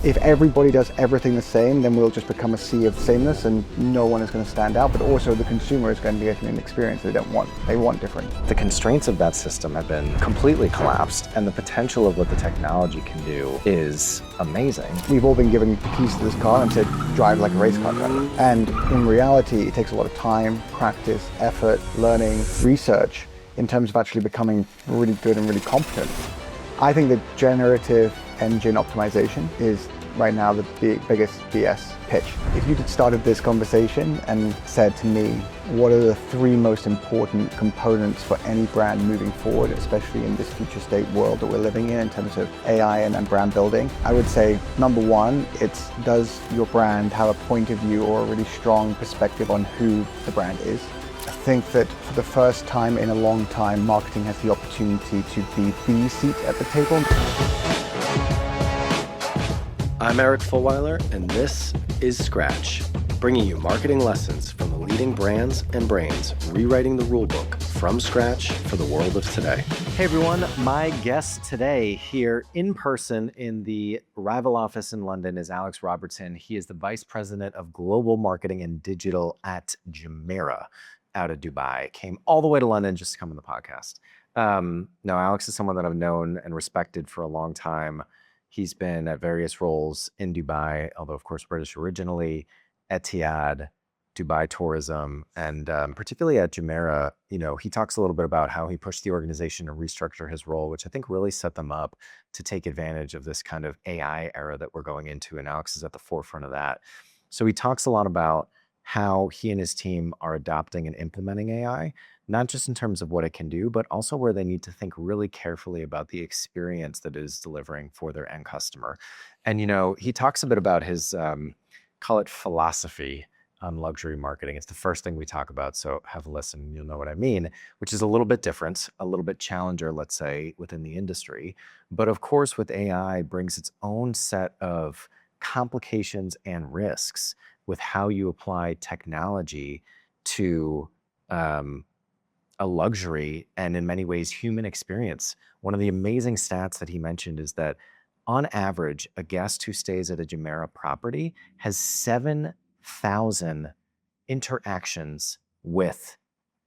If everybody does everything the same, then we'll just become a sea of sameness and no one is going to stand out, but also the consumer is going to be getting an experience they don't want. They want different. The constraints of that system have been completely collapsed, and the potential of what the technology can do is amazing. We've all been given keys to this car and said, drive like a race car driver. And in reality, it takes a lot of time, practice, effort, learning, research in terms of actually becoming really good and really competent. I think that generative engine optimization is right now the biggest BS pitch. If you had started this conversation and said to me, what are the 3 most important components for any brand moving forward, especially in this future state world that we're living in terms of AI and brand building, I would say, number 1, it's does your brand have a point of view or a really strong perspective on who the brand is? I think that for the first time in a long time, marketing has the opportunity to be the seat at the table. I'm Eric Fulweiler, and this is Scratch, bringing you marketing lessons from the leading brands and brains, rewriting the rulebook from scratch for the world of today. Hey everyone, my guest today here in person in the rival office in London is Alex Robertson. He is the Vice President of Global Marketing and Digital at Jumeirah out of Dubai. Came all the way to London just to come on the podcast. No, Alex is someone that I've known and respected for a long time. He's been at various roles in Dubai, although of course British originally, Etihad, Dubai Tourism, and particularly at Jumeirah, he talks a little bit about how he pushed the organization to restructure his role, which I think really set them up to take advantage of this kind of AI era that we're going into, and Alex is at the forefront of that. So he talks a lot about how he and his team are adopting and implementing AI, not just in terms of what it can do, but also where they need to think really carefully about the experience that it is delivering for their end customer. And, he talks a bit about his, call it philosophy on luxury marketing. It's the first thing we talk about, so have a listen and you'll know what I mean, which is a little bit different, a little bit challenger, let's say, within the industry. But of course, with AI brings its own set of complications and risks with how you apply technology to a luxury and in many ways human experience. One of the amazing stats that he mentioned is that on average, a guest who stays at a Jumeirah property has 7,000 interactions with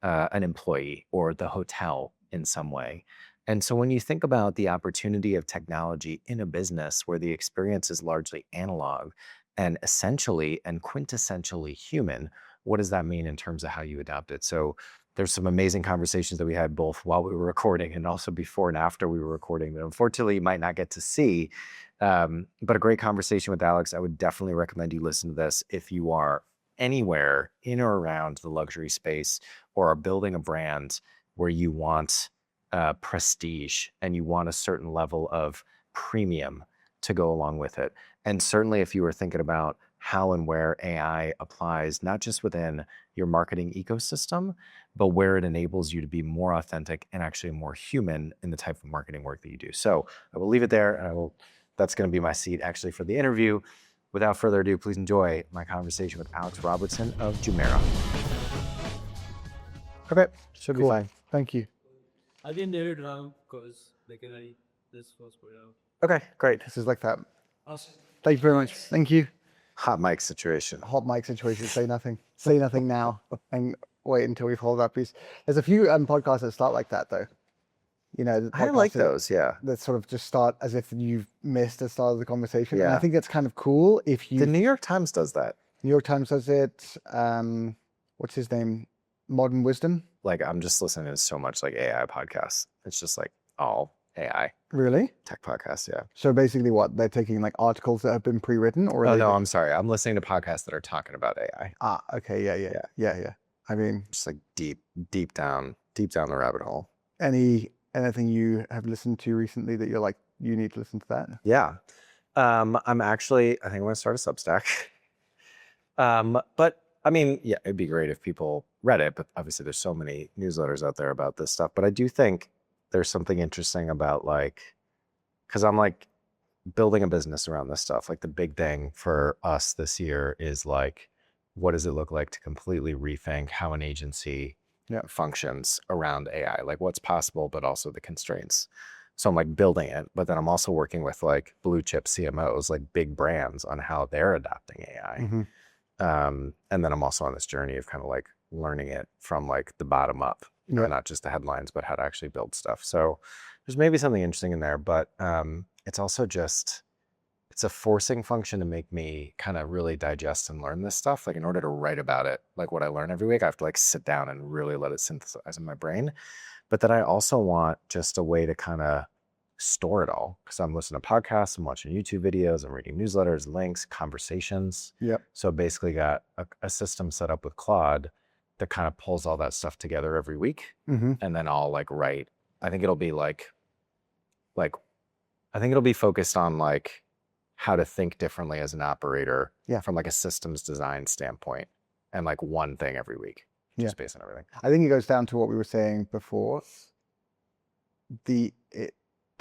an employee or the hotel in some way. And so when you think about the opportunity of technology in a business where the experience is largely analog and essentially and quintessentially human, what does that mean in terms of how you adopt it? So there's some amazing conversations that we had both while we were recording and also before and after we were recording that unfortunately you might not get to see, but a great conversation with Alex. I would definitely recommend you listen to this if you are anywhere in or around the luxury space or are building a brand where you want prestige and you want a certain level of premium to go along with it. And certainly if you were thinking about how and where AI applies, not just within your marketing ecosystem, but where it enables you to be more authentic and actually more human in the type of marketing work that you do. So I will leave it there, and that's going to be my seat actually for the interview. Without further ado, please enjoy my conversation with Alex Robertson of Jumeirah. Okay, Should cool. be fine. Thank you. I didn't edit it down because this was put out. Okay, great. This is like that. Awesome. Thank you very much. Thank you. Hot mic situation. Hot mic situation. Say nothing. Say nothing now and wait until we've held up. There's a few podcasts that start like that though. I like those, yeah. That sort of just start as if you've missed the start of the conversation. Yeah. And I think that's kind of cool if you... The New York Times does that. New York Times does it. What's his name? Modern Wisdom. Like I'm just listening to so much like AI podcasts. It's just like all AI Really? tech podcasts, yeah. So basically what? They're taking like articles that have been pre-written or... Oh no, I'm sorry. I'm listening to podcasts that are talking about AI. Okay. Yeah. I mean... Just like deep down the rabbit hole. Anything you have listened to recently that you're like, you need to listen to that? Yeah. I think I'm going to start a Substack. But I mean, yeah, it'd be great if people read it, but obviously there's so many newsletters out there about this stuff. But I do think there's something interesting about because I'm like building a business around this stuff. Like the big thing for us this year is like, what does it look like to completely rethink how an agency functions around AI? Like what's possible, but also the constraints. So I'm like building it, but then I'm also working with like blue chip CMOs, like big brands on how they're adopting AI. And then I'm also on this journey of kind of like learning it from like the bottom up, not just the headlines, but how to actually build stuff. So there's maybe something interesting in there, but it's also just, it's a forcing function to make me kind of really digest and learn this stuff. Like in order to write about it, like what I learn every week, I have to like sit down and really let it synthesize in my brain. But then I also want just a way to kind of store it all, because I'm listening to podcasts, I'm watching YouTube videos, I'm reading newsletters, links, conversations. So basically got a system set up with Claude that kind of pulls all that stuff together every week. And then I'll like write, I think it'll be I think it'll be focused on like how to think differently as an operator from like a systems design standpoint, and like one thing every week, just based on everything. I think it goes down to what we were saying before. The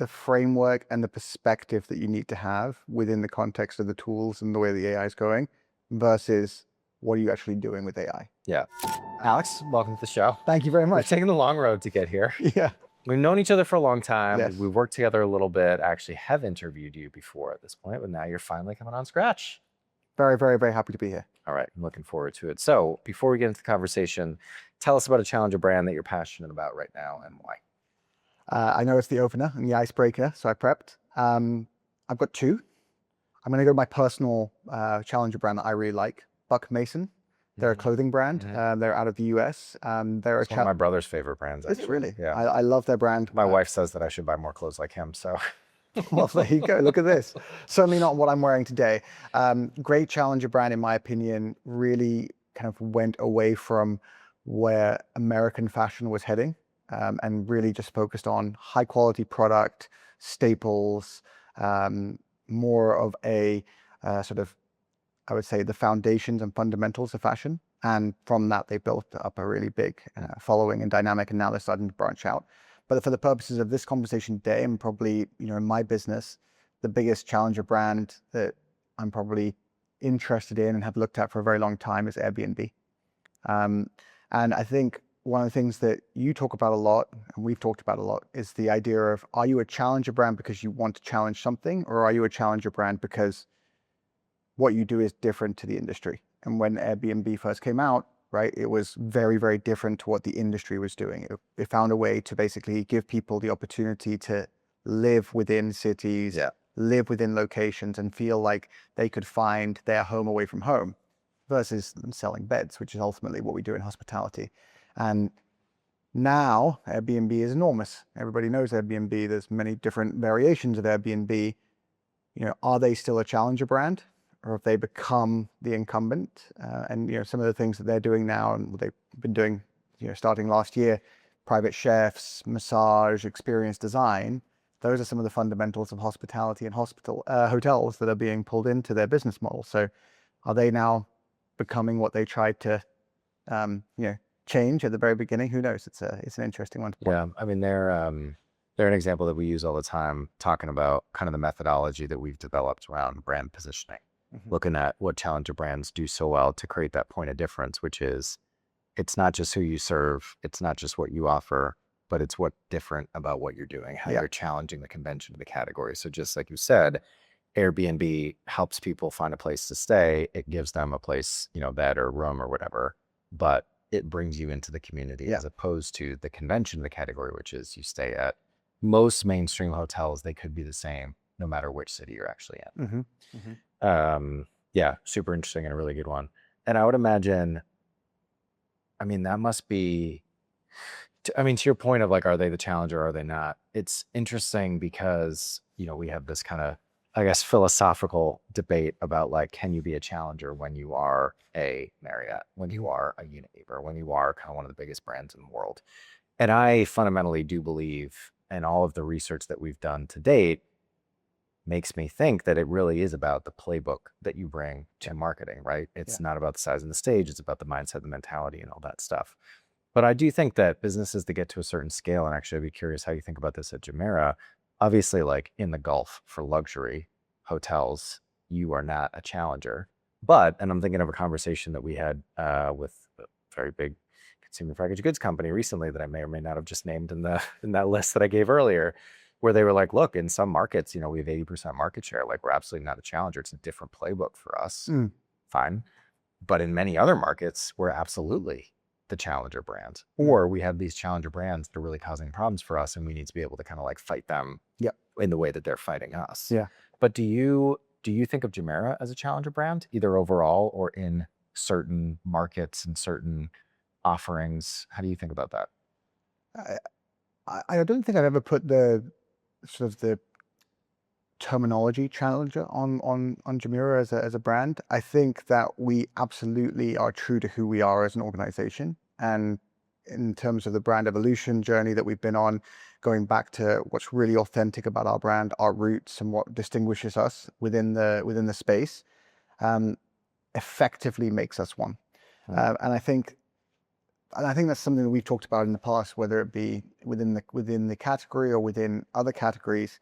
framework and the perspective that you need to have within the context of the tools and the way the AI is going versus what are you actually doing with AI. Alex, welcome to the show. Thank you very much. We've taken the long road to get here. We've known each other for a long time. We've worked together a little bit. I actually have interviewed you before at this point, but now you're finally coming on Scratch. Very, very, very happy to be here. All right, I'm looking forward to it. So before we get into the conversation, tell us about a challenger brand that you're passionate about right now and why. I know it's the opener and the icebreaker, so I prepped. I've got two. I'm going to go to my personal challenger brand that I really like, Buck Mason. They're a clothing brand. They're out of the US. They're it's one of my brother's favorite brands. Is it really? Yeah. I love their brand. My wife says that I should buy more clothes like him, so. Well, there you go. Look at this. Certainly not what I'm wearing today. Great challenger brand, in my opinion, really kind of went away from where American fashion was heading, and really just focused on high quality product, staples, more of a sort of, I would say, the foundations and fundamentals of fashion. And from that, they built up a really big following and dynamic, and now they're starting to branch out. But for the purposes of this conversation today, and probably, in my business, the biggest challenger brand that I'm probably interested in and have looked at for a very long time is Airbnb. And I think one of the things that you talk about a lot, and we've talked about a lot, is the idea of, are you a challenger brand because you want to challenge something, or are you a challenger brand because what you do is different to the industry? And when Airbnb first came out, right, it was very, very different to what the industry was doing. It found a way to basically give people the opportunity to live within cities, live within locations, and feel like they could find their home away from home, versus selling beds, which is ultimately what we do in hospitality. And now Airbnb is enormous. Everybody knows Airbnb. There's many different variations of Airbnb. Are they still a challenger brand, or have they become the incumbent? And some of the things that they're doing now, and they've been doing, starting last year, private chefs, massage, experience design. Those are some of the fundamentals of hospitality and hotels that are being pulled into their business model. So, are they now becoming what they tried to, change at the very beginning? Who knows? It's an interesting one to point. Yeah, I mean, they're an example that we use all the time, talking about kind of the methodology that we've developed around brand positioning. Looking at what challenger brands do so well to create that point of difference, which is, it's not just who you serve, it's not just what you offer, but it's what's different about what you're doing, how you're challenging the convention of the category. So just like you said, Airbnb helps people find a place to stay. It gives them a place, bed or room or whatever, but it brings you into the community as opposed to the convention of the category, which is you stay at most mainstream hotels. They could be the same no matter which city you're actually in. Yeah, super interesting and a really good one. And I would imagine, that must be, to your point of like, are they the challenger or are they not? It's interesting because, we have this kind of, I guess, philosophical debate about like, can you be a challenger when you are a Marriott, when you are a Unilever, when you are kind of one of the biggest brands in the world? And I fundamentally do believe, and all of the research that we've done to date makes me think that it really is about the playbook that you bring to marketing, right? It's not about the size of the stage, it's about the mindset, the mentality, and all that stuff. But I do think that businesses that get to a certain scale, and actually I'd be curious how you think about this at Jumeirah, obviously like in the Gulf for luxury hotels, you are not a challenger. But, and I'm thinking of a conversation that we had with a very big consumer packaged goods company recently that I may or may not have just named in that list that I gave earlier. where they were like, look, in some markets, we have 80% market share. Like, we're absolutely not a challenger. It's a different playbook for us. Fine. But in many other markets, we're absolutely the challenger brand, or we have these challenger brands that are really causing problems for us, and we need to be able to kind of like fight them in the way that they're fighting us. Yeah. But do you think of Jumeirah as a challenger brand, either overall or in certain markets and certain offerings? How do you think about that? I don't think I've ever put the sort of the terminology challenger on Jumeirah as a brand. I think that we absolutely are true to who we are as an organization, and in terms of the brand evolution journey that we've been on, going back to what's really authentic about our brand, our roots, and what distinguishes us within the space, effectively makes us one. And I think that's something that we've talked about in the past, whether it be within the category or within other categories.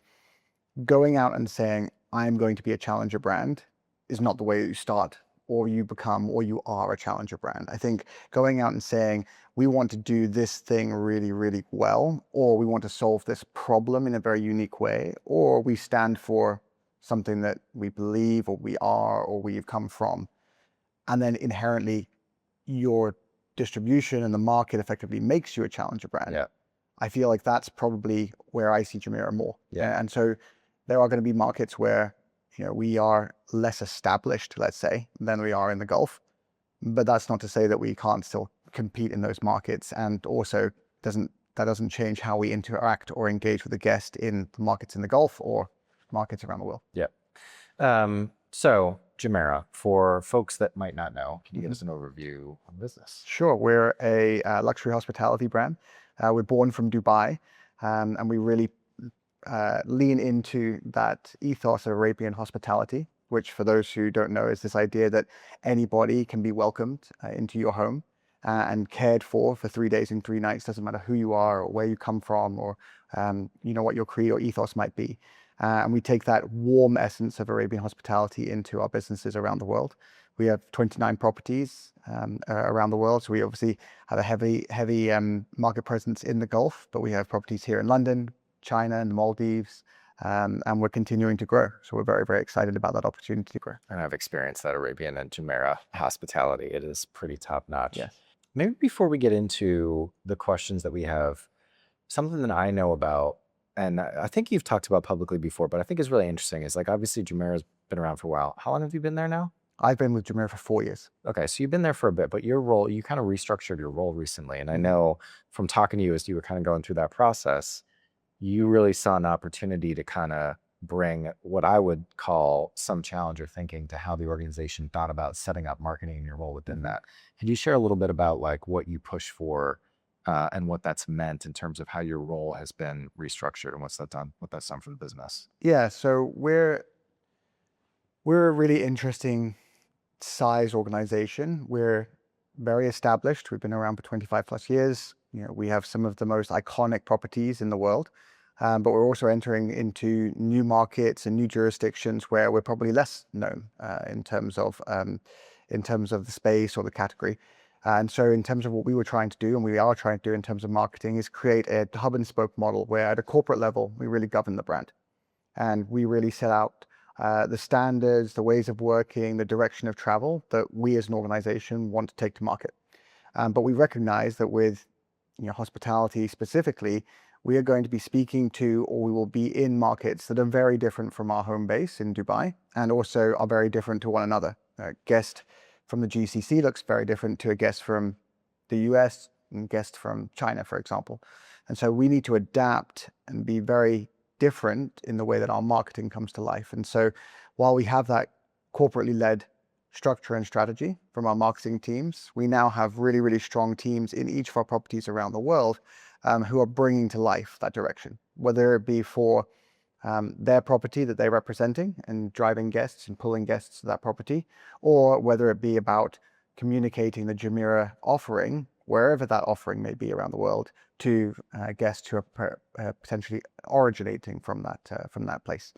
Going out and saying, I'm going to be a challenger brand is not the way you start or you become or you are a challenger brand. I think going out and saying, we want to do this thing really, really well, or we want to solve this problem in a very unique way, or we stand for something that we believe or we are or we've come from, and then inherently your distribution and the market effectively makes you a challenger brand. Yeah. I feel like that's probably where I see Jumeirah more. Yeah. And so there are going to be markets where we are less established, let's say, than we are in the Gulf, but that's not to say that we can't still compete in those markets. And also that doesn't change how we interact or engage with the guest in the markets in the Gulf or markets around the world. Yeah. So Jumeirah, for folks that might not know, can you give us an overview of the business? Sure. We're a luxury hospitality brand. We're born from Dubai, and we really lean into that ethos of Arabian hospitality, which, for those who don't know, is this idea that anybody can be welcomed into your home and cared for 3 days and 3 nights. Doesn't matter who you are or where you come from or what your creed or ethos might be. And we take that warm essence of Arabian hospitality into our businesses around the world. We have 29 properties around the world. So we obviously have a heavy market presence in the Gulf, but we have properties here in London, China, and the Maldives, and we're continuing to grow. So we're very, very excited about that opportunity to grow. And I've experienced that Arabian and Jumeirah hospitality. It is pretty top notch. Yes. Maybe before we get into the questions that we have, something that I know about, and I think you've talked about publicly before, but I think is really interesting, is like, obviously Jumeirah's been around for a while. How long have you been there now? I've been with Jumeirah for 4 years. Okay, so you've been there for a bit, but your role, you kind of restructured your role recently. And I know from talking to you as you were kind of going through that process, you really saw an opportunity to kind of bring what I would call some challenger thinking to how the organization thought about setting up marketing and your role within that. Could you share a little bit about like what you push for and what that's meant in terms of how your role has been restructured and what that's done for the business? Yeah, so we're a really interesting size organization. We're very established. We've been around for 25 plus years. We have some of the most iconic properties in the world, but we're also entering into new markets and new jurisdictions where we're probably less known in terms of the space or the category. And so in terms of what we were trying to do, and we are trying to do in terms of marketing, is create a hub and spoke model where at a corporate level, we really govern the brand. And we really set out the standards, the ways of working, the direction of travel that we as an organization want to take to market. But we recognize that with hospitality specifically, we are going to be speaking to, or we will be in markets that are very different from our home base in Dubai, and also are very different to one another. A guest from the GCC looks very different to a guest from the US and guest from China, for example. And so we need to adapt and be very different in the way that our marketing comes to life. And so while we have that corporately led structure and strategy from our marketing teams, we now have really, really strong teams in each of our properties around the world who are bringing to life that direction, whether it be for their property that they're representing and driving guests and pulling guests to that property, or whether it be about communicating the Jumeirah offering, wherever that offering may be around the world, to guests who are potentially originating from that place.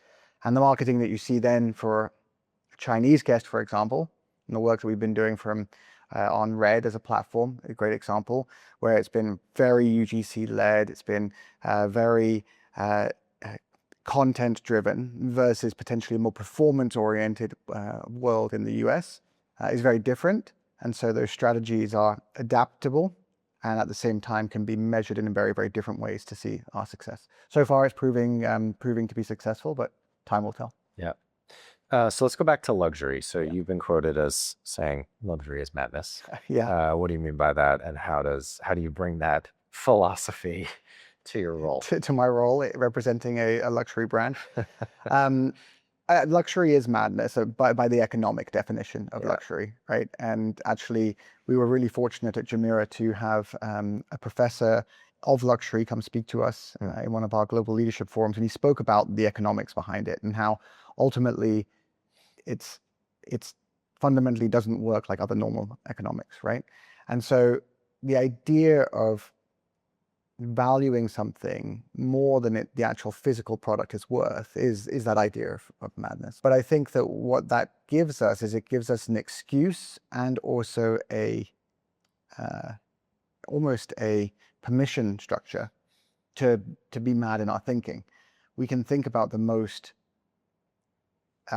And the marketing that you see then for a Chinese guest, for example, and the work that we've been doing from on Red as a platform, a great example, where it's been very UGC led, it's been very content driven versus potentially a more performance oriented world in the US is very different. And so those strategies are adaptable and at the same time can be measured in very, very different ways to see our success. So far it's proving to be successful, but time will tell. Yeah. So let's go back to luxury. So you've been quoted as saying luxury is madness. Yeah. What do you mean by that? And how do you bring that philosophy to your role? To my role representing a luxury brand. Luxury is madness by the economic definition of luxury, right? And actually, we were really fortunate at Jumeirah to have a professor of luxury come speak to us in one of our global leadership forums, and he spoke about the economics behind it and how ultimately it's fundamentally doesn't work like other normal economics, right? And so the idea of valuing something more than the actual physical product is worth is that idea of madness. But I think that what that gives us is it gives us an excuse and also almost a permission structure to be mad in our thinking. We can think about the most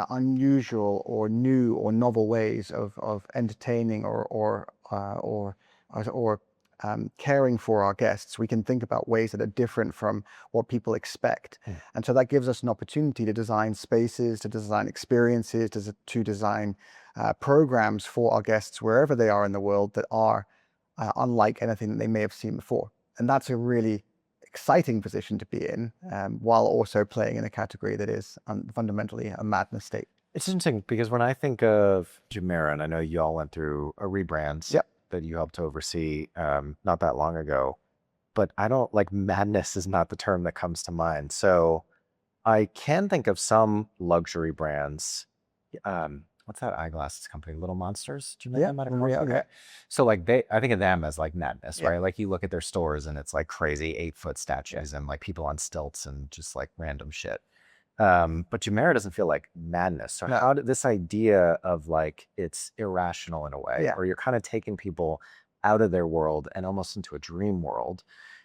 unusual or new or novel ways of entertaining or caring for our guests. We can think about ways that are different from what people expect. And so that gives us an opportunity to design spaces, to design experiences, to design programs for our guests wherever they are in the world that are unlike anything that they may have seen before. And that's a really exciting position to be in, while also playing in a category that is fundamentally a madness state. It's interesting because when I think of Jumeirah, and I know you all went through a rebrand that you helped to oversee not that long ago, but I don't like madness is not the term that comes to mind. So I can think of some luxury brands. What's that eyeglasses company? Little Monsters? Do you know that? Okay. So like I think of them as like madness, right? Like you look at their stores and it's like crazy 8-foot statues and like people on stilts and just like random shit. But Jumeirah doesn't feel like madness. So how did this idea of like it's irrational in a way, or you're kind of taking people out of their world and almost into a dream world?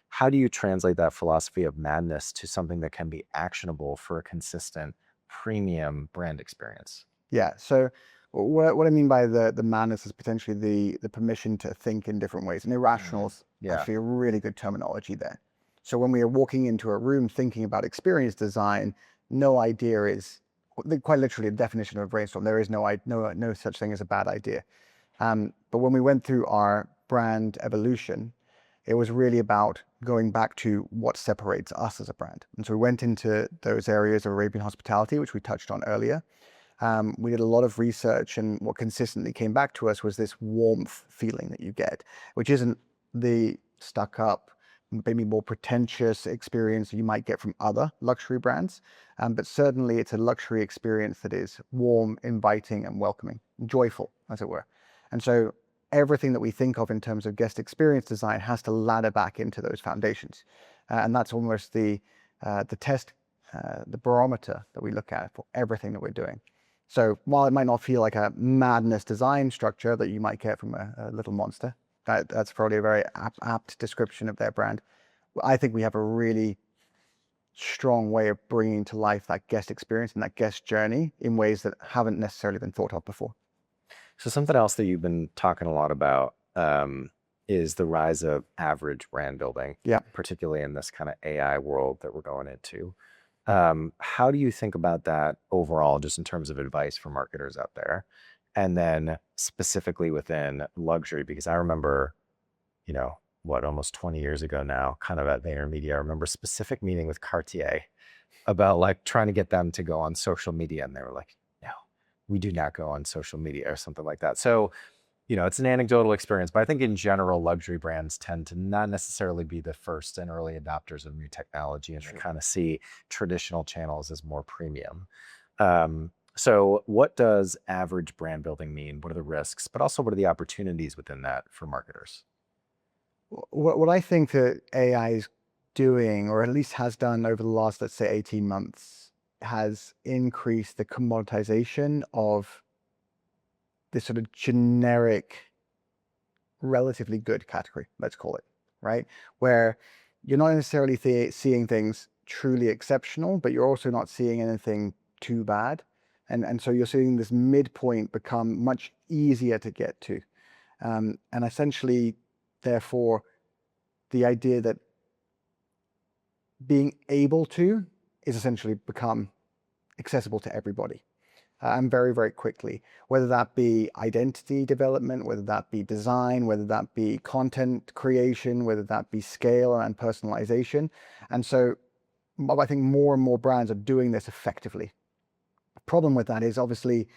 How do you translate that philosophy of madness to something that can be actionable for a consistent premium brand experience? Yeah. So what I mean by the madness is potentially the permission to think in different ways. And irrational is actually a really good terminology there. So when we are walking into a room thinking about experience design, no idea is quite literally the definition of a brainstorm. There is no such thing as a bad idea. But when we went through our brand evolution, it was really about going back to what separates us as a brand. And so we went into those areas of Arabian hospitality, which we touched on earlier. We did a lot of research, and what consistently came back to us was this warmth feeling that you get, which isn't the stuck up, maybe more pretentious experience you might get from other luxury brands. But certainly it's a luxury experience that is warm, inviting, and welcoming, joyful, as it were. And so everything that we think of in terms of guest experience design has to ladder back into those foundations. And that's almost the test, the barometer that we look at for everything that we're doing. So while it might not feel like a madness design structure that you might get from a Little Monster, that's probably a very apt description of their brand, I think we have a really strong way of bringing to life that guest experience and that guest journey in ways that haven't necessarily been thought of before. So something else that you've been talking a lot about is the rise of average brand building, particularly in this kind of AI world that we're going into. How do you think about that overall, just in terms of advice for marketers out there? And then specifically within luxury, because I remember, almost 20 years ago now, kind of at VaynerMedia, I remember a specific meeting with Cartier about like trying to get them to go on social media. And they were like, no, we do not go on social media or something like that. So, it's an anecdotal experience, but I think in general, luxury brands tend to not necessarily be the first and early adopters of new technology, and they kind of see traditional channels as more premium. So what does average brand building mean? What are the risks, but also what are the opportunities within that for marketers? What I think that AI is doing, or at least has done over the last, let's say, 18 months, has increased the commoditization of this sort of generic, relatively good category, let's call it, right? Where you're not necessarily seeing things truly exceptional, but you're also not seeing anything too bad. And so you're seeing this midpoint become much easier to get to. And essentially, therefore, the idea that being able to is essentially become accessible to everybody and very, very quickly, whether that be identity development, whether that be design, whether that be content creation, whether that be scale and personalization. And so I think more and more brands are doing this effectively. The problem with that is obviously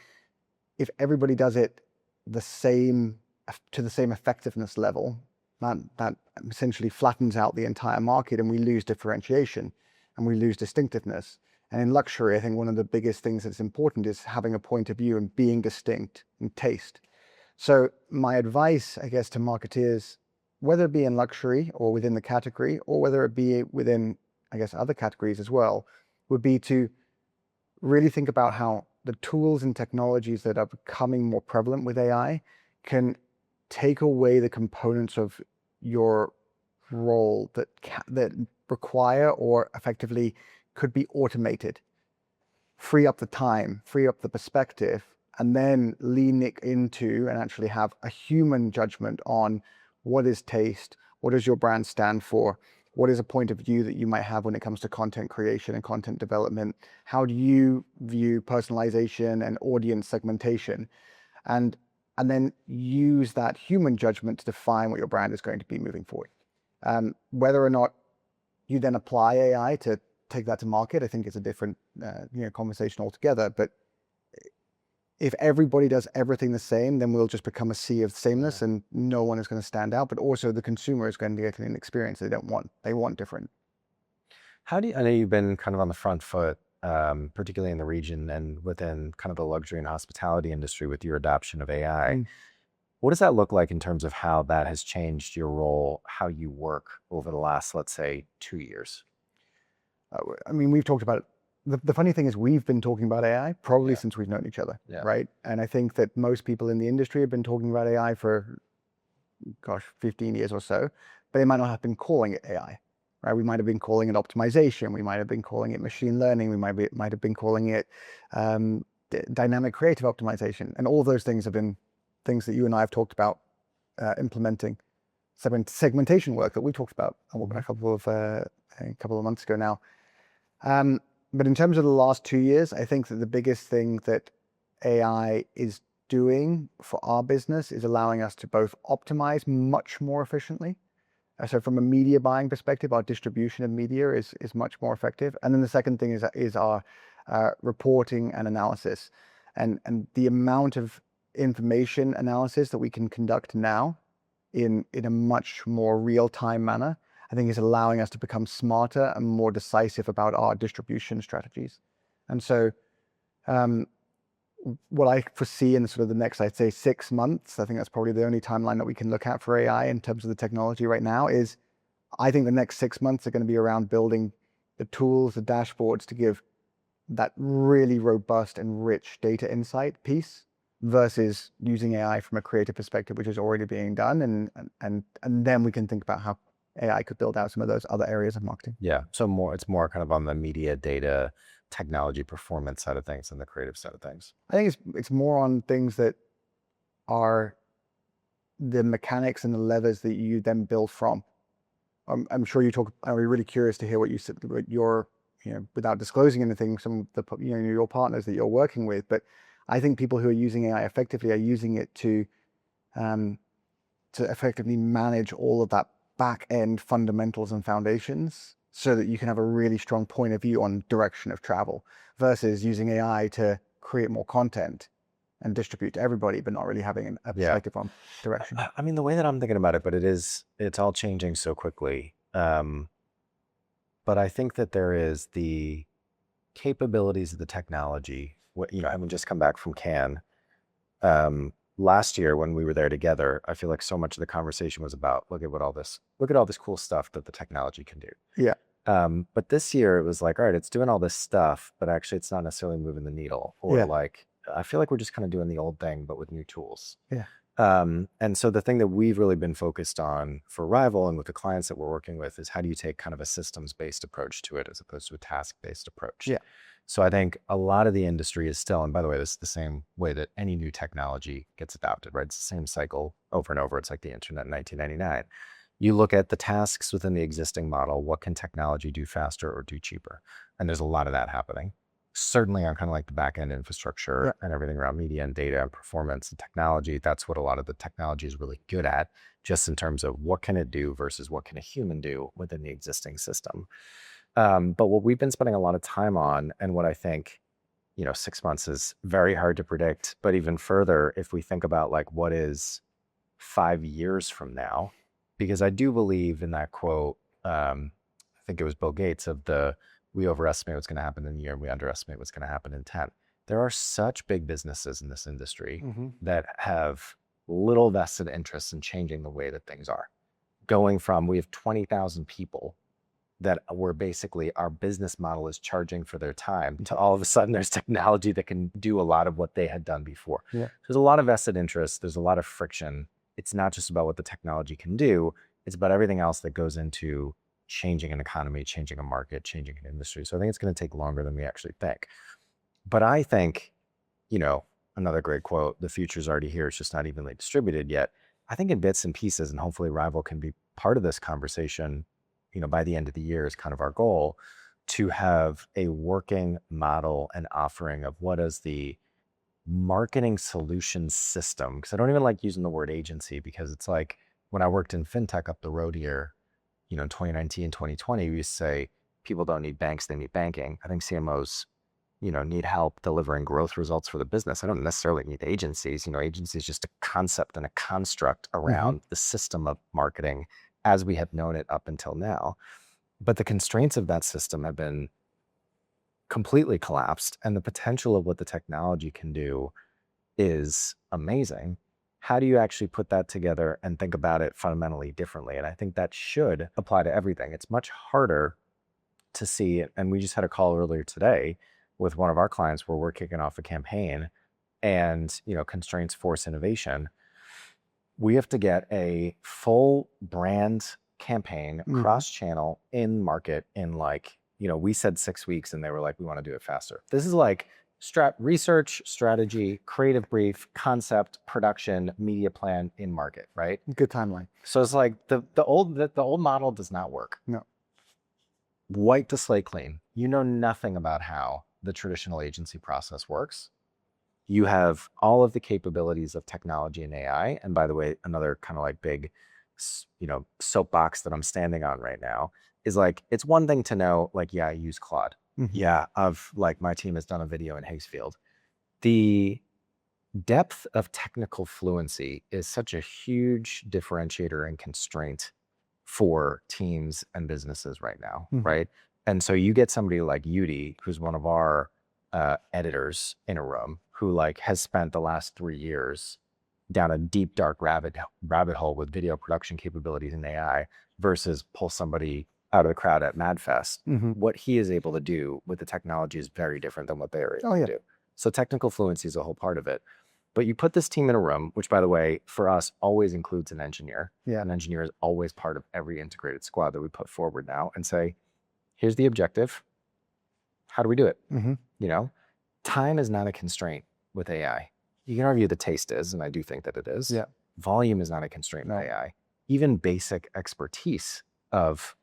if everybody does it the same to the same effectiveness level, that essentially flattens out the entire market and we lose differentiation and we lose distinctiveness. And in luxury, I think one of the biggest things that's important is having a point of view and being distinct and taste. So my advice, I guess, to marketeers, whether it be in luxury or within the category, or whether it be within, I guess, other categories as well, would be to really think about how the tools and technologies that are becoming more prevalent with AI can take away the components of your role that require or effectively could be automated, free up the time, free up the perspective, and then lean it into and actually have a human judgment on what is taste, what does your brand stand for, what is a point of view that you might have when it comes to content creation and content development, how do you view personalization and audience segmentation, and then use that human judgment to define what your brand is going to be moving forward. Whether or not you then apply AI to take that to market, I think is a different conversation altogether. But if everybody does everything the same, then we'll just become a sea of sameness and no one is going to stand out. But also the consumer is going to get an experience they don't want. They want different. I know you've been kind of on the front foot, particularly in the region and within kind of the luxury and hospitality industry with your adoption of AI. What does that look like in terms of how that has changed your role, how you work over the last, let's say, 2 years? I mean, we've talked about it. The funny thing is we've been talking about AI probably since we've known each other, right? And I think that most people in the industry have been talking about AI for, 15 years or so, but they might not have been calling it AI, right? We might have been calling it optimization. We might have been calling it machine learning. We might have been calling it dynamic creative optimization. And all of those things have been things that you and I have talked about implementing. Segmentation work that we talked about a couple of months ago now. But in terms of the last 2 years, I think that the biggest thing that AI is doing for our business is allowing us to both optimize much more efficiently. So from a media buying perspective, our distribution of media is much more effective. And then the second thing is our reporting and analysis. And the amount of information analysis that we can conduct now in a much more real-time manner, I think is allowing us to become smarter and more decisive about our distribution strategies. And so what I foresee in sort of the next, I'd say 6 months, I think that's probably the only timeline that we can look at for AI in terms of the technology right now, is I think the next 6 months are going to be around building the tools, the dashboards to give that really robust and rich data insight piece versus using AI from a creative perspective, which is already being done. And then we can think about how AI could build out some of those other areas of marketing. Yeah. So it's more kind of on the media, data, technology, performance side of things and the creative side of things. I think it's more on things that are the mechanics and the levers that you then build from. I'm sure I'll be really curious to hear what you said, without disclosing anything, some of the, your partners that you're working with. But I think people who are using AI effectively are using it to effectively manage all of that back end fundamentals and foundations so that you can have a really strong point of view on direction of travel versus using AI to create more content and distribute to everybody, but not really having a perspective on direction. I mean, the way that I'm thinking about it, but it's all changing so quickly. But I think that there is the capabilities of the technology. Having just come back from Cannes, last year when we were there together, I feel like so much of the conversation was about, look at all this cool stuff that the technology can do. Yeah. But this year it was like, all right, it's doing all this stuff, but actually it's not necessarily moving the needle. Or I feel like we're just kind of doing the old thing, but with new tools. Yeah. And so the thing that we've really been focused on for Rival and with the clients that we're working with is how do you take kind of a systems-based approach to it as opposed to a task-based approach? Yeah. So I think a lot of the industry is still, and by the way, this is the same way that any new technology gets adopted, right? It's the same cycle over and over. It's like the internet in 1999. You look at the tasks within the existing model. What can technology do faster or do cheaper? And there's a lot of that happening. Certainly on kind of like the back end infrastructure and everything around media and data and performance and technology. That's what a lot of the technology is really good at, just in terms of what can it do versus what can a human do within the existing system. But what we've been spending a lot of time on, and what I think, 6 months is very hard to predict, but even further, if we think about like what is 5 years from now, because I do believe in that quote, I think it was Bill Gates of we overestimate what's going to happen in a year and we underestimate what's going to happen in 10. There are such big businesses in this industry that have little vested interest in changing the way that things are. Going from, we have 20,000 people that were basically, our business model is charging for their time, to all of a sudden there's technology that can do a lot of what they had done before. Yeah. There's a lot of vested interest. There's a lot of friction. It's not just about what the technology can do. It's about everything else that goes into changing an economy, changing a market, changing an industry. So I think it's going to take longer than we actually think. But I think, another great quote, the future's already here. It's just not evenly distributed yet. I think in bits and pieces, and hopefully Rival can be part of this conversation, by the end of the year is kind of our goal, to have a working model and offering of what is the marketing solutions system. Because I don't even like using the word agency, because it's like when I worked in fintech up the road here, in 2019, 2020, we used to say people don't need banks, they need banking. I think CMOs, need help delivering growth results for the business. I don't necessarily need agencies. Agency is just a concept and a construct around the system of marketing as we have known it up until now. But the constraints of that system have been completely collapsed, and the potential of what the technology can do is amazing. How do you actually put that together and think about it fundamentally differently? And I think that should apply to everything. It's much harder to see it. And we just had a call earlier today with one of our clients where we're kicking off a campaign, and, constraints force innovation. We have to get a full brand campaign, cross-channel, in market in we said 6 weeks and they were like, we want to do it faster. This is like research, strategy, creative brief, concept, production, media plan, in market, right? Good timeline. So it's like the old model does not work. No. Wipe the slate clean. You know nothing about how the traditional agency process works. You have all of the capabilities of technology and AI. And by the way, another kind of like big, soapbox that I'm standing on right now is like, it's one thing to know, I use Claude. Yeah, my team has done a video in Haysfield. The depth of technical fluency is such a huge differentiator and constraint for teams and businesses right now, right? And so you get somebody like Yudi, who's one of our editors in a room, who has spent the last 3 years down a deep, dark rabbit hole with video production capabilities in AI, versus pull somebody out of the crowd at MadFest. What he is able to do with the technology is very different than what they are able to do. So technical fluency is a whole part of it. But you put this team in a room, which, by the way, for us always includes an engineer. Yeah. An engineer is always part of every integrated squad that we put forward now, and say, here's the objective. How do we do it? Time is not a constraint with AI. You can argue the taste is, and I do think that it is. Yeah. Volume is not a constraint with AI. Even basic expertise of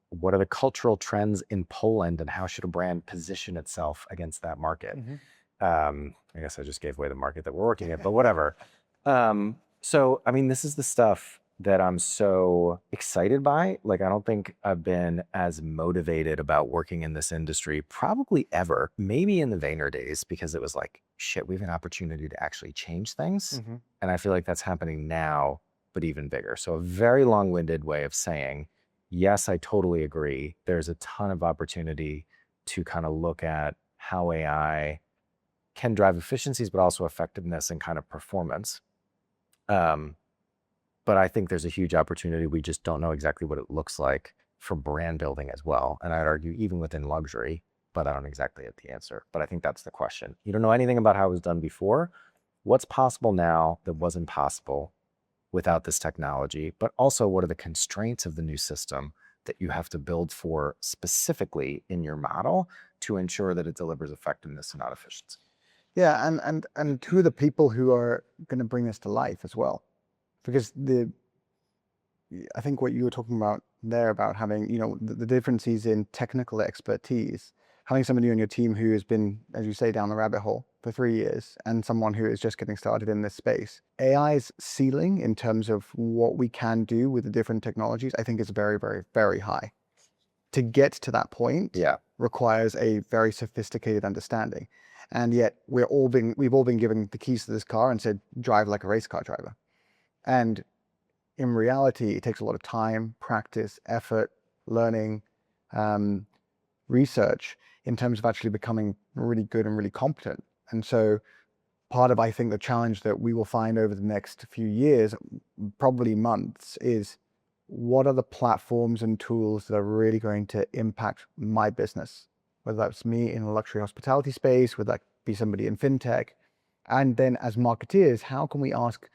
what are the cultural trends in Poland and how should a brand position itself against that market? I guess I just gave away the market that we're working at, but whatever. So, this is the stuff that I'm so excited by. I don't think I've been as motivated about working in this industry probably ever, maybe in the Vayner days, because it was like, shit, we have an opportunity to actually change things. And I feel like that's happening now, but even bigger. So a very long-winded way of saying, yes, I totally agree. There's a ton of opportunity to kind of look at how AI can drive efficiencies, but also effectiveness and kind of performance. But I think there's a huge opportunity. We just don't know exactly what it looks like for brand building as well. And I'd argue even within luxury, but I don't exactly have the answer. But I think that's the question. You don't know anything about how it was done before. what's possible now that wasn't possible without this technology, but also what are the constraints of the new system that you have to build for specifically in your model to ensure that it delivers effectiveness and not efficiency. Yeah, and who are the people who are going to bring this to life as well? Because I think what you were talking about there about having, the differences in technical expertise, having somebody on your team who has been, as you say, down the rabbit hole for 3 years, and someone who is just getting started in this space. AI's ceiling in terms of what we can do with the different technologies, I think is very, very, very high. To get to that point requires a very sophisticated understanding. And yet we've all been given the keys to this car and said, drive like a race car driver. And in reality, it takes a lot of time, practice, effort, learning, research in terms of actually becoming really good and really competent. And so part of, I think, the challenge that we will find over the next few years, probably months, is what are the platforms and tools that are really going to impact my business, whether that's me in the luxury hospitality space, whether that be somebody in fintech. And then as marketeers, how can we ask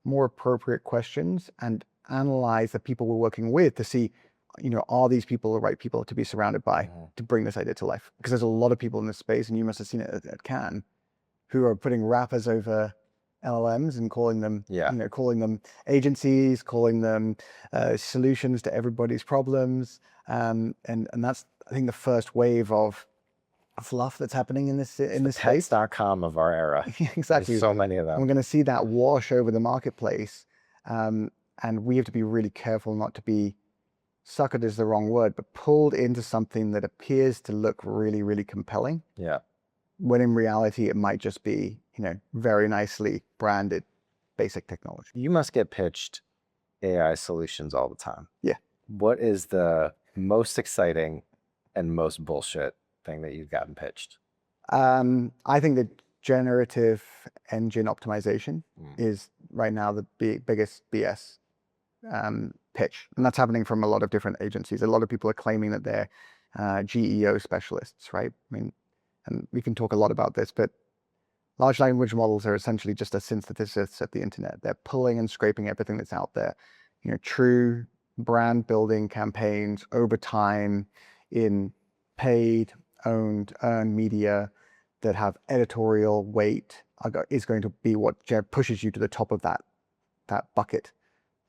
more appropriate questions and analyze the people we're working with to see, are these people the right people to be surrounded by to bring this idea to life? Because there's a lot of people in this space, and you must have seen it at Cannes, who are putting wrappers over LLMs and calling them, calling them agencies, calling them solutions to everybody's problems. And that's, I think, the first wave of fluff that's happening in this space. Pets.com of our era. Exactly. There's so many of them. We're going to see that wash over the marketplace. And we have to be really careful not to be, suckered is the wrong word, but pulled into something that appears to look really, really compelling. Yeah. When in reality, it might just be, very nicely branded basic technology. You must get pitched AI solutions all the time. Yeah. What is the most exciting and most bullshit thing that you've gotten pitched? I think that generative engine optimization is right now the biggest BS pitch. And that's happening from a lot of different agencies. A lot of people are claiming that they're GEO specialists, right? I mean, and we can talk a lot about this, but large language models are essentially just a synthesist of the internet. They're pulling and scraping everything that's out there. True brand building campaigns over time in paid, owned, earned media that have editorial weight is going to be what pushes you to the top of that bucket,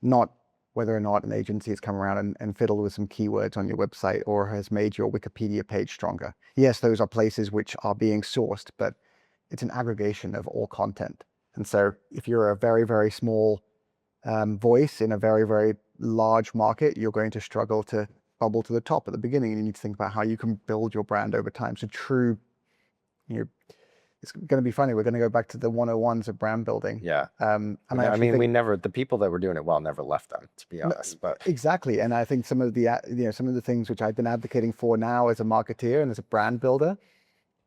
not whether or not an agency has come around and fiddled with some keywords on your website or has made your Wikipedia page stronger. Yes, those are places which are being sourced, but it's an aggregation of all content. And so if you're a very, very small voice in a very, very large market, you're going to struggle to bubble to the top at the beginning. You need to think about how you can build your brand over time. So true, it's going to be funny. We're going to go back to the 101s of brand building. Yeah. And the people that were doing it well never left them, to be honest. But exactly. And I think some of the things which I've been advocating for now as a marketeer and as a brand builder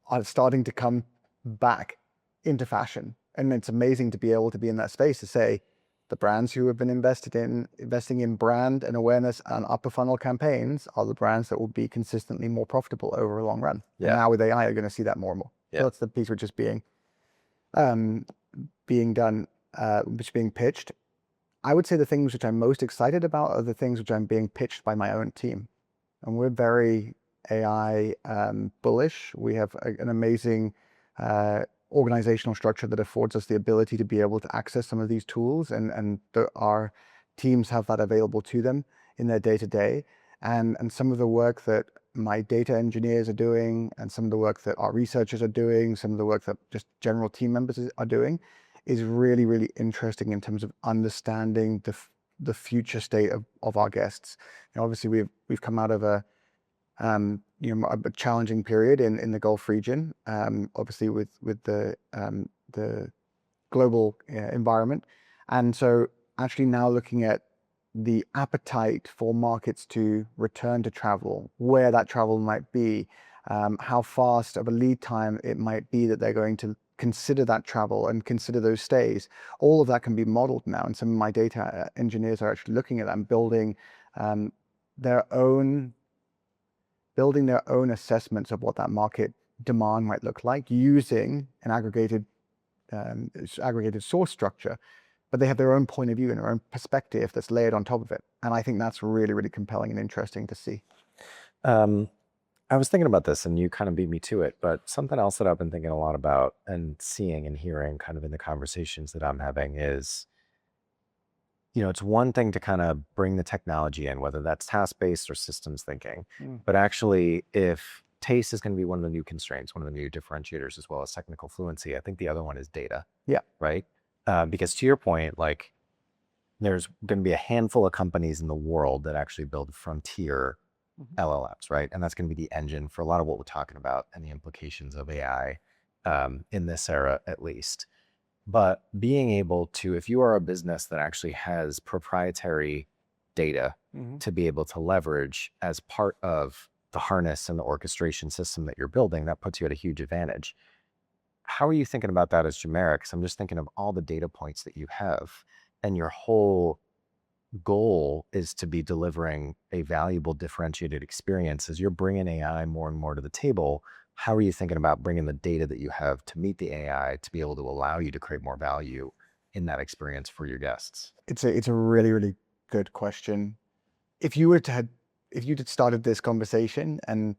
are starting to come back into fashion. And it's amazing to be able to be in that space to say the brands who have been investing in brand and awareness and upper funnel campaigns are the brands that will be consistently more profitable over a long run. Yeah. And now with AI, you're going to see that more and more. Yeah. So that's the piece which is being done, which is being pitched. I would say the things which I'm most excited about are the things which I'm being pitched by my own team. And we're very AI bullish. We have an amazing organizational structure that affords us the ability to be able to access some of these tools, and our teams have that available to them in their day-to-day. And some of the work that my data engineers are doing, and some of the work that our researchers are doing, some of the work that just general team members are doing, is really, really interesting in terms of understanding the future state of our guests. Obviously, we've come out of a challenging period in the Gulf region, obviously with the global environment. And so actually now looking at the appetite for markets to return to travel, where that travel might be, how fast of a lead time it might be that they're going to consider that travel and consider those stays. All of that can be modeled now. And some of my data engineers are actually looking at that and building their own assessments of what that market demand might look like using an aggregated aggregated source structure, but they have their own point of view and their own perspective that's layered on top of it. And I think that's really, really compelling and interesting to see. I was thinking about this and you kind of beat me to it, but something else that I've been thinking a lot about and seeing and hearing kind of in the conversations that I'm having is, it's one thing to kind of bring the technology in, whether that's task-based or systems thinking, but actually if taste is going to be one of the new constraints, one of the new differentiators, as well as technical fluency, I think the other one is data. Yeah. Right? Because to your point, like there's going to be a handful of companies in the world that actually build frontier LLMs, right? And that's going to be the engine for a lot of what we're talking about and the implications of AI in this era, at least. But being able to, if you are a business that actually has proprietary data to be able to leverage as part of the harness and the orchestration system that you're building, that puts you at a huge advantage. How are you thinking about that as Jumeirah? Because I'm just thinking of all the data points that you have, and your whole goal is to be delivering a valuable, differentiated experience. As you're bringing AI more and more to the table, how are you thinking about bringing the data that you have to meet the AI to be able to allow you to create more value in that experience for your guests? It's a really, really good question. If you'd started this conversation and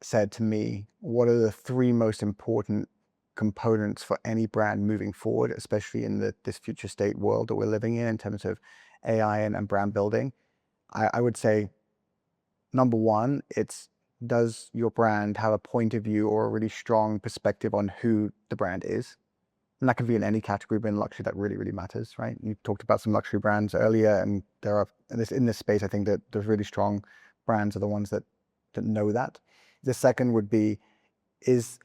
said to me, what are the three most important components for any brand moving forward, especially in this future state world that we're living in terms of AI and brand building, I would say, number one, does your brand have a point of view or a really strong perspective on who the brand is? And that can be in any category, but in luxury, that really, really matters, right? You talked about some luxury brands earlier, and there are in this space, I think that there's really strong brands are the ones that know that. The second would be, is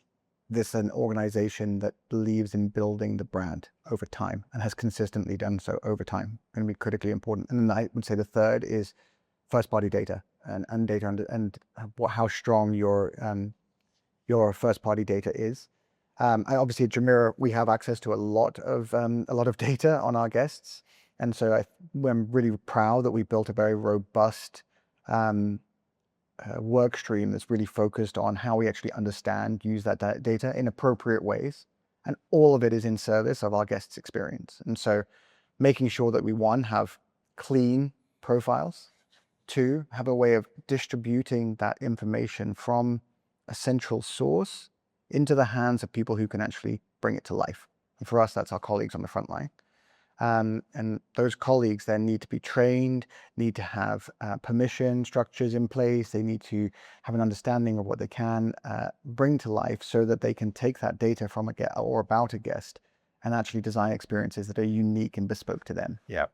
this an organization that believes in building the brand over time and has consistently done so over time? Going to be critically important. And then I would say the third is first-party data and data and how strong your first-party data is. Obviously, at Jumeirah, we have access to a lot of data on our guests, and so I'm really proud that we built a very robust work stream that's really focused on how we actually use that data in appropriate ways, and all of it is in service of our guests' experience. And so, making sure that we have clean profiles, two, have a way of distributing that information from a central source into the hands of people who can actually bring it to life. And for us, that's our colleagues on the front line. And those colleagues then need to be trained, need to have permission structures in place. They need to have an understanding of what they can bring to life so that they can take that data from a guest or about a guest and actually design experiences that are unique and bespoke to them. Yeah.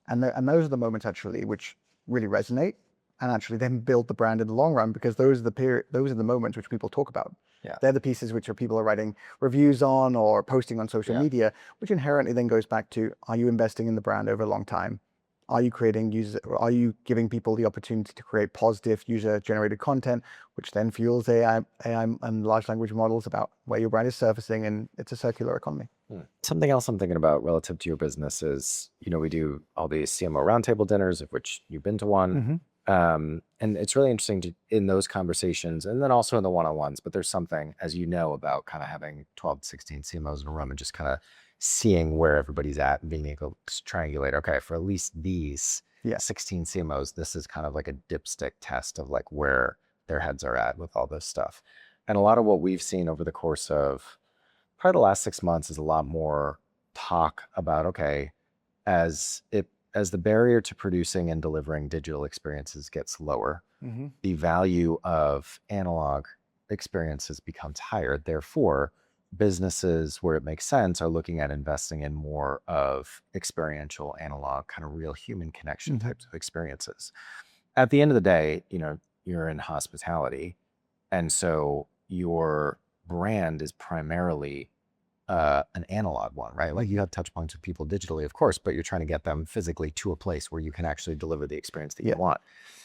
And those are the moments actually which really resonate and actually then build the brand in the long run, because those are the moments which people talk about. Yeah. They're the pieces which people are writing reviews on or posting on social media, which inherently then goes back to, are you investing in the brand over a long time? Are you are you giving people the opportunity to create positive user-generated content, which then fuels AI and large language models about where your brand is surfacing, and it's a circular economy. Something else I'm thinking about relative to your business is, we do all these CMO roundtable dinners, of which you've been to one. And it's really interesting in those conversations, and then also in the one-on-ones, but there's something, as you know, about kind of having 12 to 16 CMOs in a room and just kind of seeing where everybody's at and being able to triangulate, okay, for at least these 16 CMOs, this is kind of like a dipstick test of like where their heads are at with all this stuff. And a lot of what we've seen over the course of probably the last 6 months is a lot more talk about, okay, as the barrier to producing and delivering digital experiences gets lower, the value of analog experiences becomes higher. Therefore, businesses where it makes sense are looking at investing in more of experiential, analog, kind of real human connection types of experiences. At the end of the day, you're in hospitality, and so your brand is primarily an analog one, right? Like you have touch points with people digitally, of course, but you're trying to get them physically to a place where you can actually deliver the experience that you want.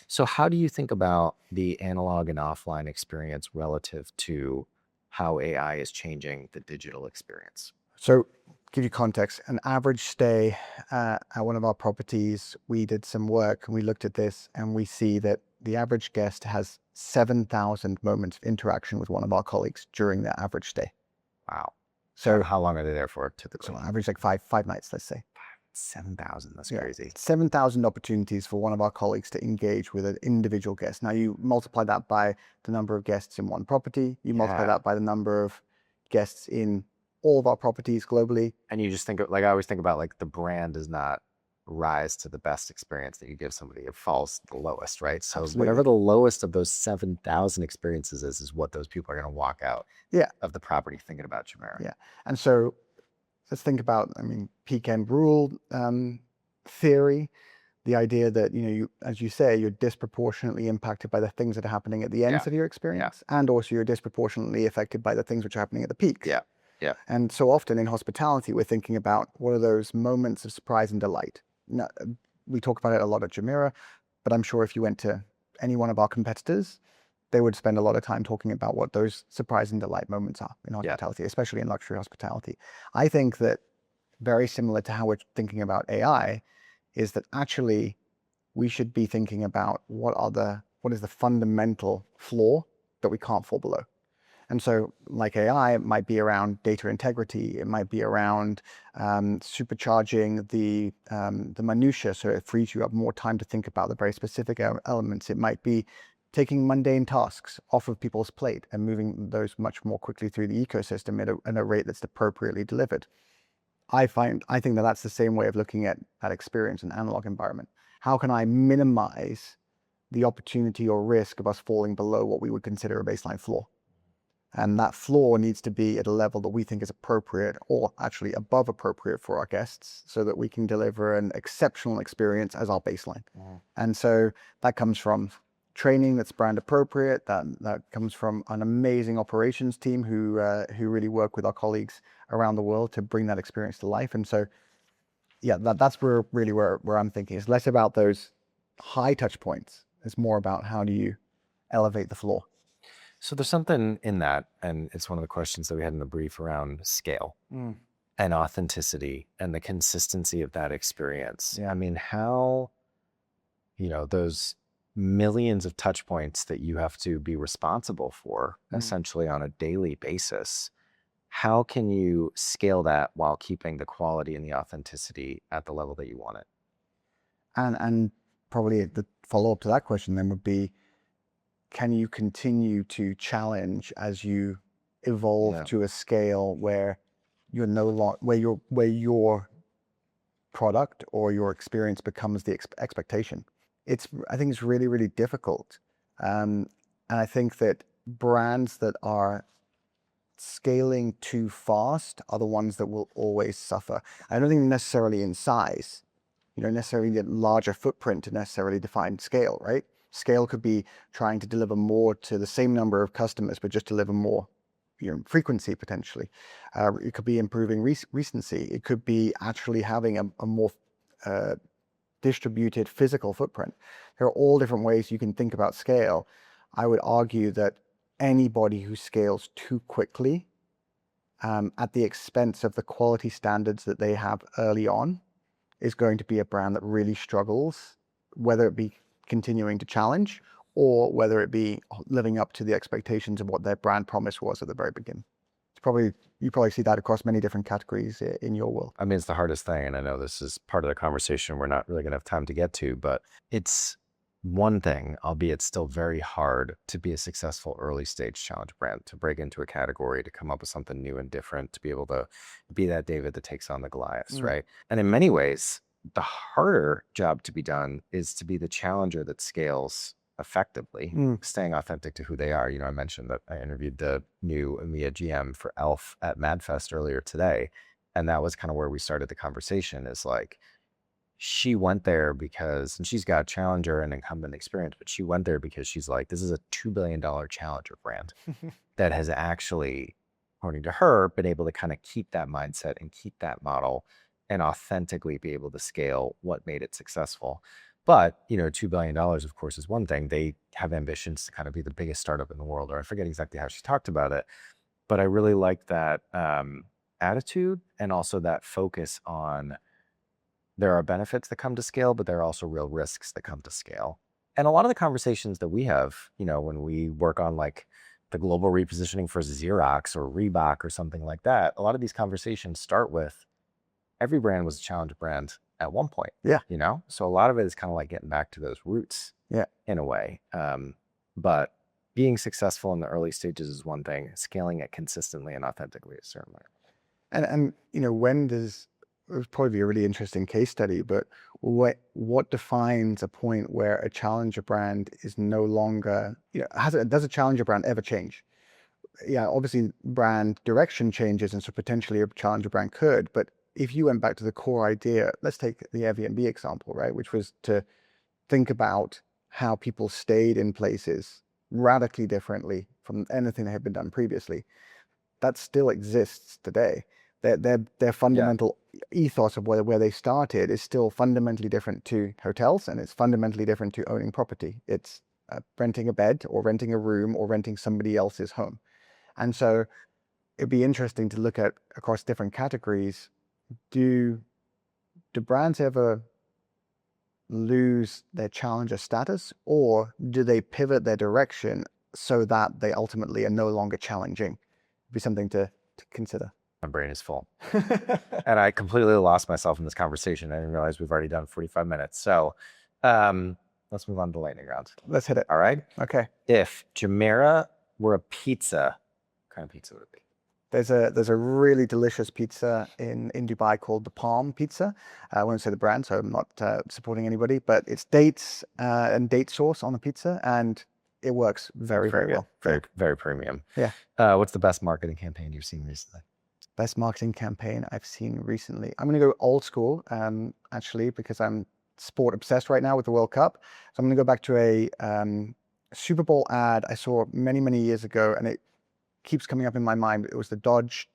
So how do you think about the analog and offline experience relative to how AI is changing the digital experience? So give you context, an average stay at one of our properties, we did some work and we looked at this and we see that the average guest has 7,000 moments of interaction with one of our colleagues during their average stay. Wow. So, how long are they there for so typically? on average, like five nights, let's say. 7,000. That's Yeah. crazy. 7,000 opportunities for one of our colleagues to engage with an individual guest. Now, you multiply that by the number of guests in one property. You multiply Yeah. that by the number of guests in all of our properties globally. And you just think of, like, I always think about, like, the brand does not rise to the best experience that you give somebody. It falls the lowest, right? So whatever Absolutely. the lowest of those 7,000 experiences is what those people are going to walk out Yeah. of the property thinking about Jumeirah. Yeah. And so let's think about, peak end rule theory, the idea that, you, as you say, you're disproportionately impacted by the things that are happening at the ends Yeah. of your experience, and also you're disproportionately affected by the things which are happening at the peaks. Yeah. Yeah. And so often in hospitality, we're thinking about what are those moments of surprise and delight. Now, we talk about it a lot at Jumeirah, but I'm sure if you went to any one of our competitors, they would spend a lot of time talking about what those surprise and delight moments are in hospitality, especially in luxury hospitality. I think that very similar to how we're thinking about AI is that actually we should be thinking about what is the fundamental flaw that we can't fall below. And so, like AI, it might be around data integrity. It might be around supercharging the minutia, so it frees you up more time to think about the very specific elements. It might be taking mundane tasks off of people's plate and moving those much more quickly through the ecosystem at a rate that's appropriately delivered. I think that that's the same way of looking at that experience in analog environment. How can I minimize the opportunity or risk of us falling below what we would consider a baseline flaw? And that floor needs to be at a level that we think is appropriate, or actually above appropriate for our guests, so that we can deliver an exceptional experience as our baseline. And so that comes from training that's brand appropriate. That comes from an amazing operations team who really work with our colleagues around the world to bring that experience to life. And so, yeah, that's where I'm thinking. It's less about those high touch points. It's more about how do you elevate the floor. So there's something in that, and it's one of the questions that we had in the brief around scale and authenticity and the consistency of that experience. Yeah. I mean, how, those millions of touch points that you have to be responsible for essentially on a daily basis, how can you scale that while keeping the quality and the authenticity at the level that you want it? And probably the follow-up to that question then would be, can you continue to challenge as you evolve to a scale where you're no longer where your product or your experience becomes the expectation? I think it's really, really difficult. And I think that brands that are scaling too fast are the ones that will always suffer. I don't think necessarily in size. You don't necessarily need a larger footprint to necessarily define scale, right? Scale could be trying to deliver more to the same number of customers, but just deliver more frequency potentially. It could be improving recency. It could be actually having a more distributed physical footprint. There are all different ways you can think about scale. I would argue that anybody who scales too quickly at the expense of the quality standards that they have early on is going to be a brand that really struggles, whether it be continuing to challenge or whether it be living up to the expectations of what their brand promise was at the very beginning. You probably see that across many different categories in your world. I mean, it's the hardest thing, and I know this is part of the conversation we're not really going to have time to get to, but it's one thing, albeit still very hard, to be a successful early stage challenge brand, to break into a category, to come up with something new and different, to be able to be that David that takes on the Goliaths, right? And in many ways, the harder job to be done is to be the challenger that scales effectively, staying authentic to who they are. I mentioned that I interviewed the new EMEA GM for Elf at MadFest earlier today, and that was kind of where we started the conversation, is like, she went there because, and she's got challenger and incumbent experience, but she went there because she's like, this is a $2 billion challenger brand that has actually, according to her, been able to kind of keep that mindset and keep that model and authentically be able to scale what made it successful. But, $2 billion, of course, is one thing. They have ambitions to kind of be the biggest startup in the world, or I forget exactly how she talked about it. But I really like that attitude, and also that focus on, there are benefits that come to scale, but there are also real risks that come to scale. And a lot of the conversations that we have, when we work on like the global repositioning for Xerox or Reebok or something like that, a lot of these conversations start with every brand was a challenger brand at one point. Yeah. You know, so a lot of it is kind of like getting back to those roots. Yeah. In a way. But being successful in the early stages is one thing. Scaling it consistently and authentically is certainly. And you know, it was probably a really interesting case study, but what defines a point where a challenger brand is no longer, you know, does a challenger brand ever change? Yeah, obviously brand direction changes, and so potentially a challenger brand could, but if you went back to the core idea, let's take the Airbnb example, right, which was to think about how people stayed in places radically differently from anything that had been done previously. That still exists today. Their fundamental ethos of where they started is still fundamentally different to hotels, and it's fundamentally different to owning property. It's renting a bed or renting a room or renting somebody else's home. And so it'd be interesting to look at across different categories. Do brands ever lose their challenger status, or do they pivot their direction so that they ultimately are no longer challenging? It'd be something to consider. My brain is full. And I completely lost myself in this conversation. I didn't realize we've already done 45 minutes. So let's move on to the lightning round. Let's hit it. All right. Okay. If Jumeirah were a pizza, what kind of pizza would it be? There's a really delicious pizza in Dubai called the Palm Pizza. I won't say the brand, so I'm not supporting anybody, but it's dates and date sauce on the pizza, and it works very, very well. Very, very premium. Yeah. What's the best marketing campaign you've seen recently? Best marketing campaign I've seen recently. I'm going to go old school, actually, because I'm sport obsessed right now with the World Cup. So I'm going to go back to a Super Bowl ad I saw many, many years ago, and it keeps coming up in my mind. It was the Dodge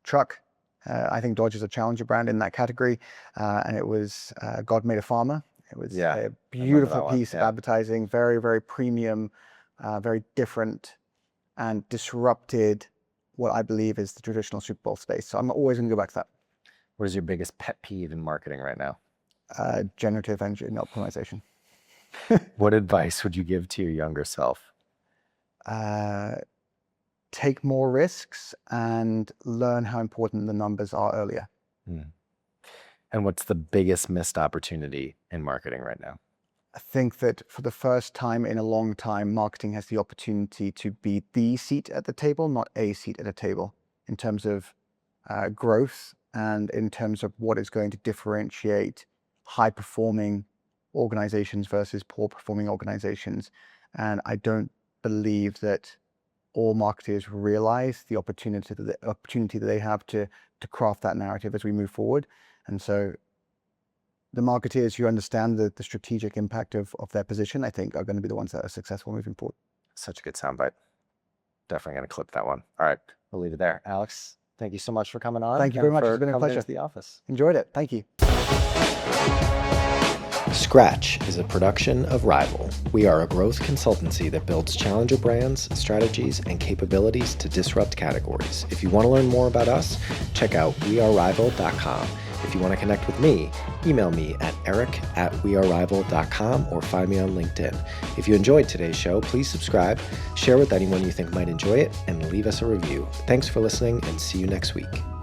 truck. I think Dodge is a challenger brand in that category. And it was God Made a Farmer. It was a beautiful piece of advertising, very, very premium, very different, and disrupted what I believe is the traditional Super Bowl space. So I'm always going to go back to that. What is your biggest pet peeve in marketing right now? Generative engine optimization. What advice would you give to your younger self? Take more risks and learn how important the numbers are earlier. And what's the biggest missed opportunity in marketing right now? I think that for the first time in a long time, marketing has the opportunity to be the seat at the table, not a seat at a table, in terms of growth and in terms of what is going to differentiate high-performing organizations versus poor-performing organizations. And I don't believe that all marketers realize the opportunity that they have to craft that narrative as we move forward. And so the marketeers who understand the strategic impact of their position, I think, are going to be the ones that are successful moving forward. Such a good soundbite. Definitely going to clip that one. All right, we'll leave it there. Alex, thank you so much for coming on. Thank you very much. It's been a pleasure. To the office. Enjoyed it. Thank you. Scratch is a production of Rival. We are a growth consultancy that builds challenger brands, strategies, and capabilities to disrupt categories. If you want to learn more about us, check out wearerival.com. If you want to connect with me, email me at eric@wearerival.com or find me on LinkedIn. If you enjoyed today's show, please subscribe, share with anyone you think might enjoy it, and leave us a review. Thanks for listening, and see you next week.